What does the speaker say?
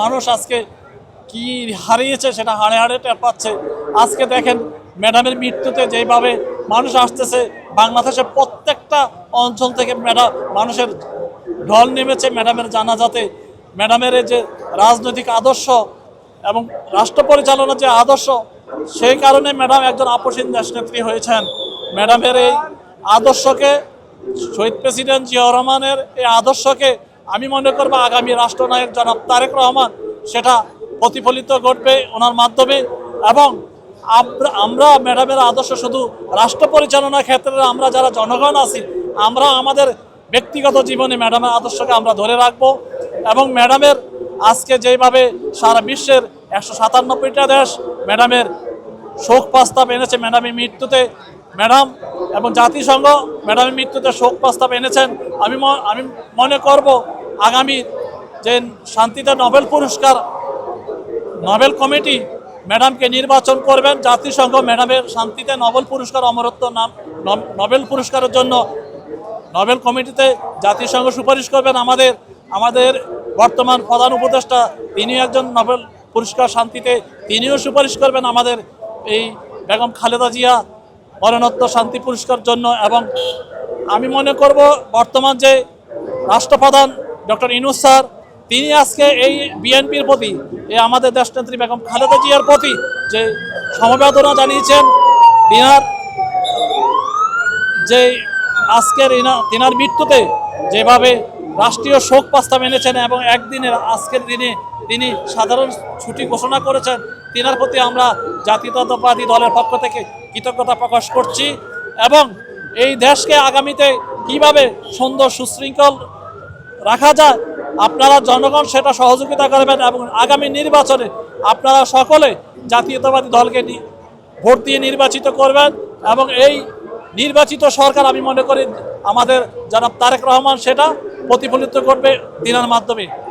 মানুষ আজকে কি হারিয়েছে সেটা হাড়ে হাড়ে টের পাচ্ছে। আজকে দেখেন ম্যাডামের মৃত্যুতে যেভাবে মানুষ আসতেছে, বাংলাদেশের প্রত্যেকটা অঞ্চল থেকে মানুষের ঢল নেমেছে ম্যাডামের জানাজাতে। ম্যাডামের এই যে রাজনৈতিক আদর্শ এবং রাষ্ট্র পরিচালনার যে আদর্শ, সেই কারণে ম্যাডাম একজন আপসীন দেশনেত্রী হয়েছেন। ম্যাডামের এই আদর্শকে, শহীদ প্রেসিডেন্ট জিয়াউর রহমানের এই আদর্শকে আমি মনে করবো আগামী রাষ্ট্রনায়ক জনাব তারেক রহমান সেটা প্রতিফলিত ঘটবে ওনার মাধ্যমে। এবং আমরা ম্যাডামের আদর্শ শুধু রাষ্ট্র পরিচালনার ক্ষেত্রে আমরা যারা জনগণ আছি, আমরা আমাদের ব্যক্তিগত জীবনে ম্যাডামের আদর্শকে আমরা ধরে রাখবো। এবং ম্যাডামের আজকে যেভাবে সারা বিশ্বের 197টা দেশ ম্যাডামের শোক প্রস্তাব এনেছে ম্যাডামের মৃত্যুতে, ম্যাডাম এবং জাতিসংঘ ম্যাডামের মৃত্যুতে শোক প্রস্তাব এনেছেন। আমি মনে করব আগামী যে শান্তিতে নোবেল কমিটি ম্যাডামকে নির্বাচন করবেন। জাতিসংঘ ম্যাডামের শান্তিতে নোবেল পুরস্কার, অমরত্ব নোবেল পুরস্কারের জন্য নোবেল কমিটিতে জাতিসংঘ সুপারিশ করবেন। আমাদের বর্তমান প্রধান উপদেষ্টা তিনিও একজন নোবেল পুরস্কার শান্তিতে, তিনিও সুপারিশ করবেন আমাদের এই বেগম খালেদা জিয়া মরণোত্তর শান্তি পুরস্কার জন্য। এবং আমি মনে করব বর্তমান যে রাষ্ট্রপ্রধান ডক্টর ইউনূস স্যার, তিনি আজকে এই বিএনপির প্রতি, এই আমাদের দেশনেত্রী বেগম খালেদা জিয়ার প্রতি যে সমবেদনা জানিয়েছেন, যে আজকের তিনার মৃত্যুতে যেভাবে রাষ্ট্রীয় শোক প্রস্তাব এনেছেন এবং একদিনের আজকের দিনে তিনি সাধারণ ছুটি ঘোষণা করেছেন, তিনার প্রতি আমরা জাতীয়তাবাদী দলের পক্ষ থেকে কৃতজ্ঞতা প্রকাশ করছি। এবং এই দেশকে আগামীতে কিভাবে সুন্দর সুশৃঙ্খল রাখা যায়, আপনারা জনগণ সেটা সহযোগিতা করবেন এবং আগামী নির্বাচনে আপনারা সকলে জাতীয়তাবাদী দলকে ভোট দিয়ে নির্বাচিত করবেন। এবং এই নির্বাচিত সরকার আমি মনে করি আমাদের জনাব তারেক রহমান সেটা প্রতিফলিত করবে তিনার মাধ্যমে।